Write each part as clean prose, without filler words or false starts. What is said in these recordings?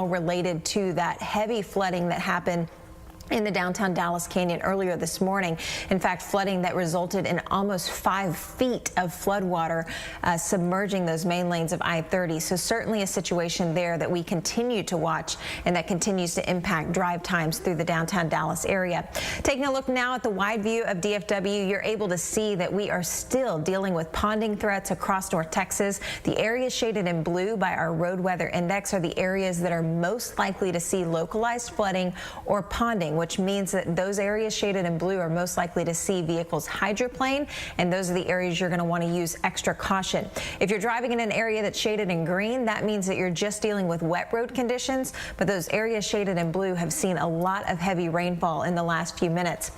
all related to that heavy flooding that happened in the downtown Dallas Canyon earlier this morning. In fact, flooding that resulted in almost 5 feet of floodwater submerging those main lanes of I-30. So certainly a situation there that we continue to watch and that continues to impact drive times through the downtown Dallas area. Taking a look now at the wide view of DFW, you're able to see that we are still dealing with ponding threats across North Texas. The areas shaded in blue by our road weather index are the areas that are most likely to see localized flooding or ponding, which means that those areas shaded in blue are most likely to see vehicles hydroplane, and those are the areas you're going to want to use extra caution. If you're driving in an area that's shaded in green, that means that you're just dealing with wet road conditions, but those areas shaded in blue have seen a lot of heavy rainfall in the last few minutes.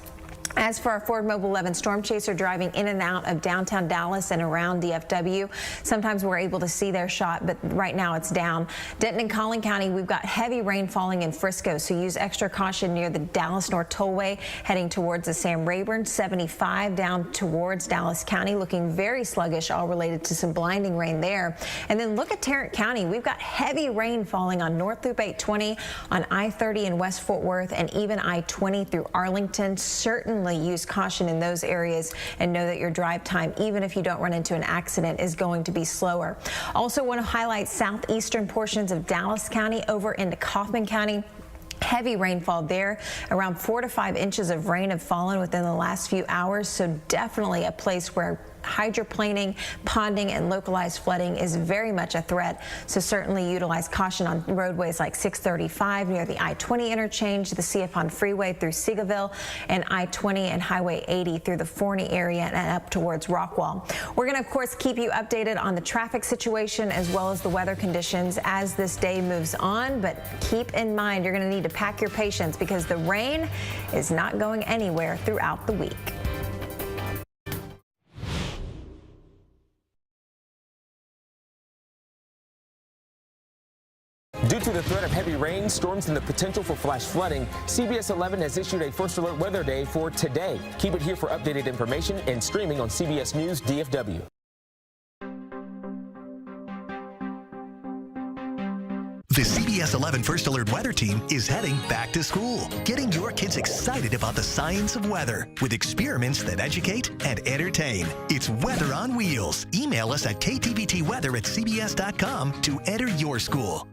As for our Ford Mobile 11 storm chaser driving in and out of downtown Dallas and around DFW, sometimes we're able to see their shot, but right now it's down. Denton and Collin County, we've got heavy rain falling in Frisco, so use extra caution near the Dallas North Tollway heading towards the Sam Rayburn. 75 down towards Dallas County, looking very sluggish, all related to some blinding rain there. And then look at Tarrant County. We've got heavy rain falling on North Loop 820, on I-30 in West Fort Worth, and even I-20 through Arlington. Certainly use caution in those areas and know that your drive time, even if you don't run into an accident, is going to be slower. Also want to highlight southeastern portions of Dallas County over into Kaufman County. Heavy rainfall there. Around 4 to 5 inches of rain have fallen within the last few hours, so definitely a place where hydroplaning, ponding, and localized flooding is very much a threat. So certainly utilize caution on roadways like 635 near the I-20 interchange, the Ciapon Freeway through Seagoville, and I-20 and Highway 80 through the Forney area and up towards Rockwall. We're going to, of course, keep you updated on the traffic situation as well as the weather conditions as this day moves on. But keep in mind, you're going to need to pack your patience because the rain is not going anywhere throughout the week. Due to the threat of heavy rain, storms, and the potential for flash flooding, CBS 11 has issued a first alert weather day for today. Keep it here for updated information and streaming on CBS News DFW. The CBS 11 First Alert Weather Team is heading back to school, getting your kids excited about the science of weather with experiments that educate and entertain. It's Weather on Wheels. Email us at ktvtweather@cbs.com to enter your school.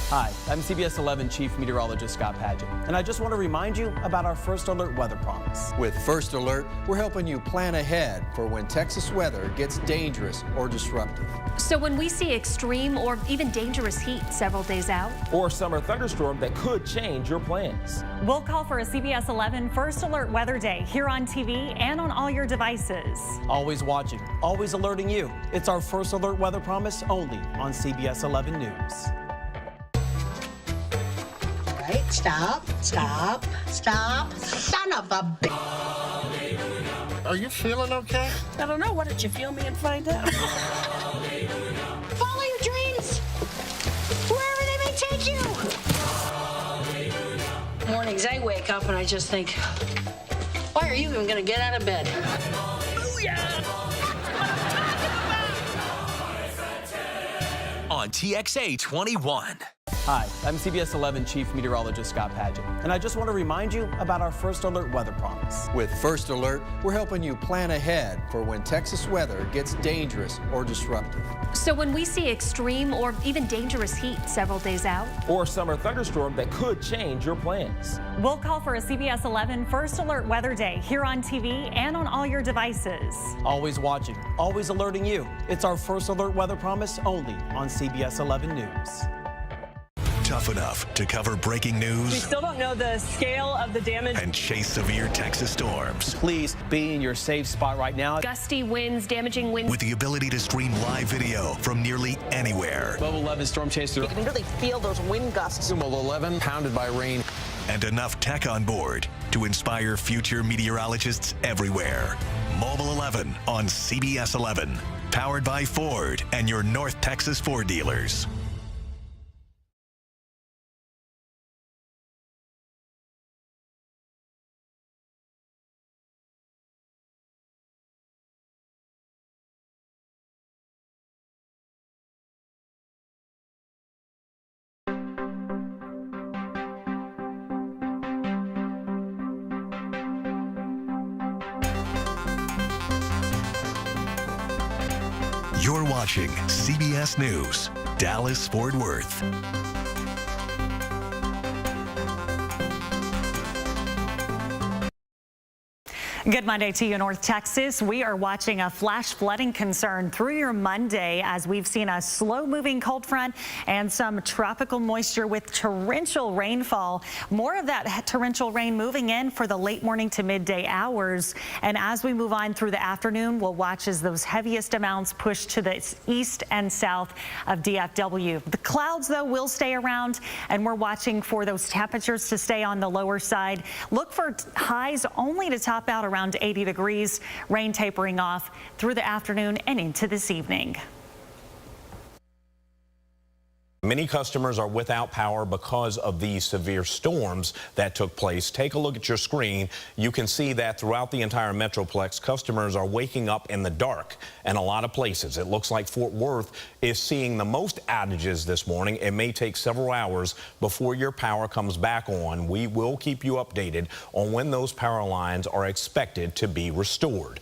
Hi, I'm CBS 11 Chief Meteorologist Scott Padgett, and I just want to remind you about our First Alert Weather Promise. With First Alert, we're helping you plan ahead for when Texas weather gets dangerous or disruptive. So when we see extreme or even dangerous heat several days out, or a summer thunderstorm that could change your plans. We'll call for a CBS 11 First Alert Weather Day here on TV and on all your devices. Always watching, always alerting you. It's our First Alert Weather Promise only on CBS 11 News. Stop, stop, stop, son of a bitch. Are you feeling okay? I don't know. Why don't you feel me and find out? Follow your dreams, wherever they may take you. Mornings I wake up and I just think, why are you even going to get out of bed? Booyah! On TXA 21. Hi, I'm CBS 11 Chief Meteorologist Scott Padgett, and I just want to remind you about our First Alert Weather Promise. With First Alert, we're helping you plan ahead for when Texas weather gets dangerous or disruptive. so when we see extreme or even dangerous heat several days out, or a summer thunderstorm that could change your plans. We'll call for a CBS 11 First Alert Weather Day here on TV and on all your devices. Always watching, always alerting you. It's our First Alert Weather Promise only on CBS 11 News. Tough enough to cover breaking news. We still don't know the scale of the damage. And chase severe Texas storms. Please be in your safe spot right now. gusty winds, damaging winds. With the ability to stream live video from nearly anywhere. Mobile 11 Storm Chaser. You can really feel those wind gusts. Mobile 11 pounded by rain. And enough tech on board to inspire future meteorologists everywhere. Mobile 11 on CBS 11. Powered by Ford and your North Texas Ford dealers. watching CBS News, Dallas-Fort Worth. Good Monday to you, North Texas. We are watching a flash flooding concern through your Monday as we've seen a slow-moving cold front and some tropical moisture with torrential rainfall. More of that torrential rain moving in for the late morning to midday hours. And as we move on through the afternoon, we'll watch as those heaviest amounts push to the east and south of DFW. The clouds, though, will stay around, and we're watching for those temperatures to stay on the lower side. Look for highs only to top out around 80 degrees, rain tapering off through the afternoon and into this evening. Many customers are without power because of these severe storms that took place. Take a look at your screen. You can see that throughout the entire Metroplex, customers are waking up in the dark in a lot of places. It looks like Fort Worth is seeing the most outages this morning. It may take several hours before your power comes back on. We will keep you updated on when those power lines are expected to be restored.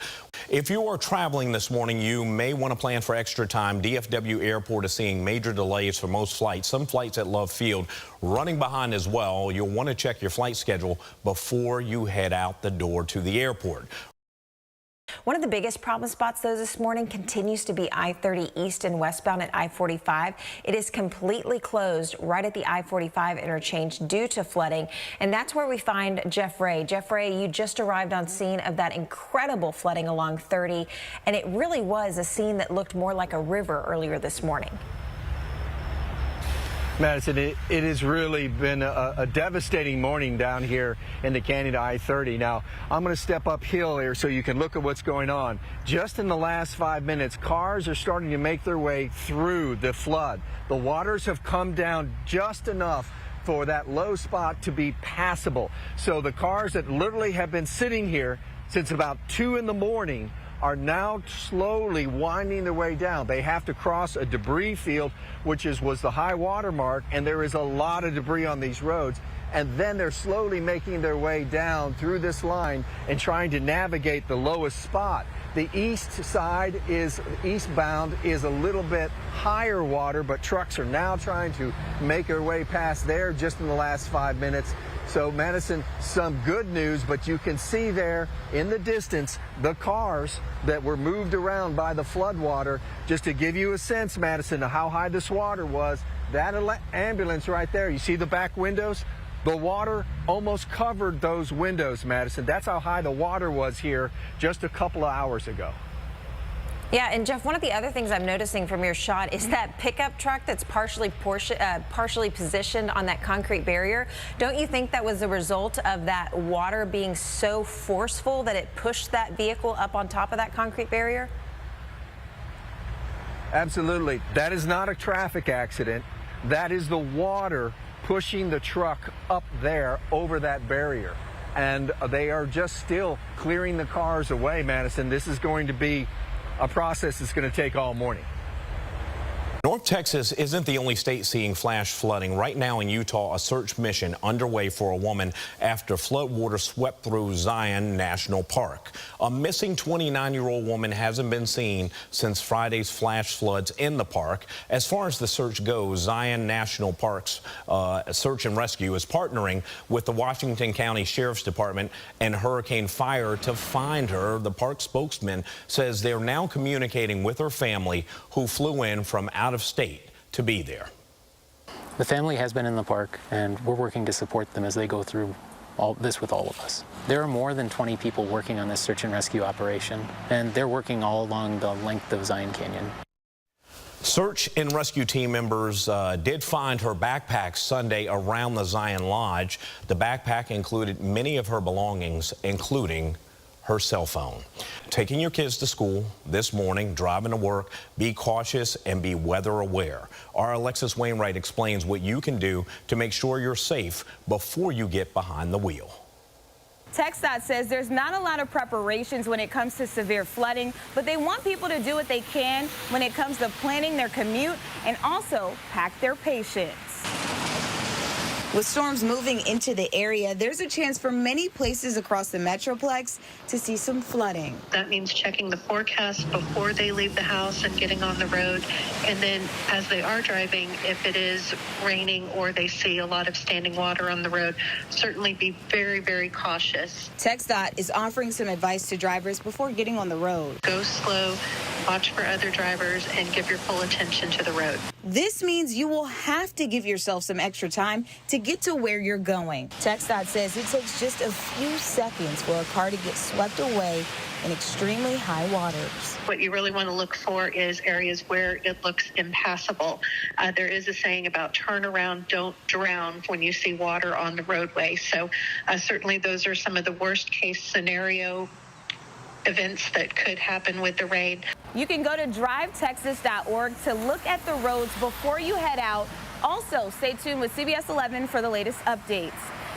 If you are traveling this morning, you may want to plan for extra time. DFW Airport is seeing major delays for most flights. Some flights at Love Field running behind as well. You'll want to check your flight schedule before you head out the door to the airport. One of the biggest problem spots, though, this morning continues to be I-30 east and westbound at I-45. It is completely closed right at the I-45 interchange due to flooding, and that's where we find Jeff Ray. Jeff Ray, you just arrived on scene of that incredible flooding along 30, and it really was a scene that looked more like a river earlier this morning. Madison, it has really been a devastating morning down here in the canyon to I-30. Now, I'm going to step uphill here so you can look at what's going on. Just in the last 5 minutes, cars are starting to make their way through the flood. The waters have come down just enough for that low spot to be passable. So the cars that literally have been sitting here since about 2 in the morning are now slowly winding their way down. They have to cross a debris field, which was the high water mark, and there is a lot of debris on these roads. And then they're slowly making their way down through this line and trying to navigate the lowest spot. The east side is eastbound is a little bit higher water, but trucks are now trying to make their way past there just in the last 5 minutes. So, Madison, some good news, but you can see there in the distance the cars that were moved around by the floodwater. Just to give you a sense, Madison, of how high this water was, that ambulance right there, you see the back windows? The water almost covered those windows, Madison. That's how high the water was here just a couple of hours ago. Yeah, and Jeff, one of the other things I'm noticing from your shot is that pickup truck that's partially positioned on that concrete barrier. Don't you think that was the result of that water being so forceful that it pushed that vehicle up on top of that concrete barrier? Absolutely. That is not a traffic accident. That is the water pushing the truck up there over that barrier. And they are just still clearing the cars away, Madison. This is going to be a process that's going to take all morning. North Texas isn't the only state seeing flash flooding. Right now in Utah, a search mission underway for a woman after floodwater swept through Zion National Park. A missing 29-year-old woman hasn't been seen since Friday's flash floods in the park. As far as the search goes, Zion National Park's search and rescue is partnering with the Washington County Sheriff's Department and Hurricane Fire to find her. The park spokesman says they're now communicating with her family, who flew in from out of state to be there. The family has been in the park, and we're working to support them as they go through all this with all of us. There are more than 20 people working on this search and rescue operation, and they're working all along the length of Zion Canyon. Search and rescue team members did find her backpack Sunday around the Zion Lodge. The backpack included many of her belongings, including her cell phone. Taking your kids to school this morning, driving to work, be cautious and be weather aware. Our Alexis Wainwright explains what you can do to make sure you're safe before you get behind the wheel. TxDOT says there's not a lot of preparations when it comes to severe flooding, but they want people to do what they can when it comes to planning their commute and also pack their patience. With storms moving into the area, there's a chance for many places across the Metroplex to see some flooding. That means checking the forecast before they leave the house and getting on the road. And then as they are driving, if it is raining or they see a lot of standing water on the road, certainly be very, very cautious. TxDOT is offering some advice to drivers before getting on the road. Go slow, watch for other drivers, and give your full attention to the road. This means you will have to give yourself some extra time to get to where you're going. TxDOT says it takes just a few seconds for a car to get swept away in extremely high waters. What you really want to look for is areas where it looks impassable. There is a saying about turn around, don't drown when you see water on the roadway. So certainly those are some of the worst case scenario events that could happen with the rain. You can go to drivetexas.org to look at the roads before you head out. Also, stay tuned with CBS 11 for the latest updates.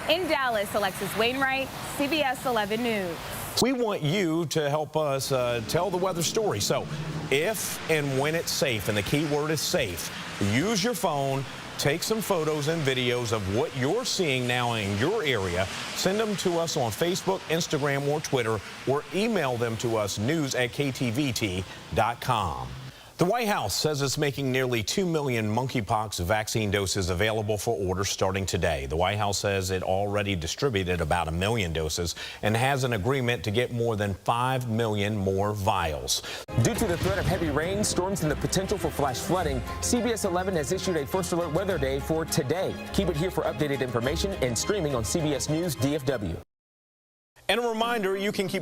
In Dallas, Alexis Wainwright, CBS 11 News. We want you to help us tell the weather story. So if and when it's safe, and the key word is safe, use your phone, take some photos and videos of what you're seeing now in your area. Send them to us on Facebook, Instagram, or Twitter, or email them to us, news@ktvt.com. The White House says it's making nearly 2 million monkeypox vaccine doses available for order starting today. The White House says it already distributed about 1 million doses and has an agreement to get more than 5 million more vials. Due to the threat of heavy rain, storms, and the potential for flash flooding, CBS 11 has issued a first alert weather day for today. Keep it here for updated information and streaming on CBS News DFW. And a reminder, you can keep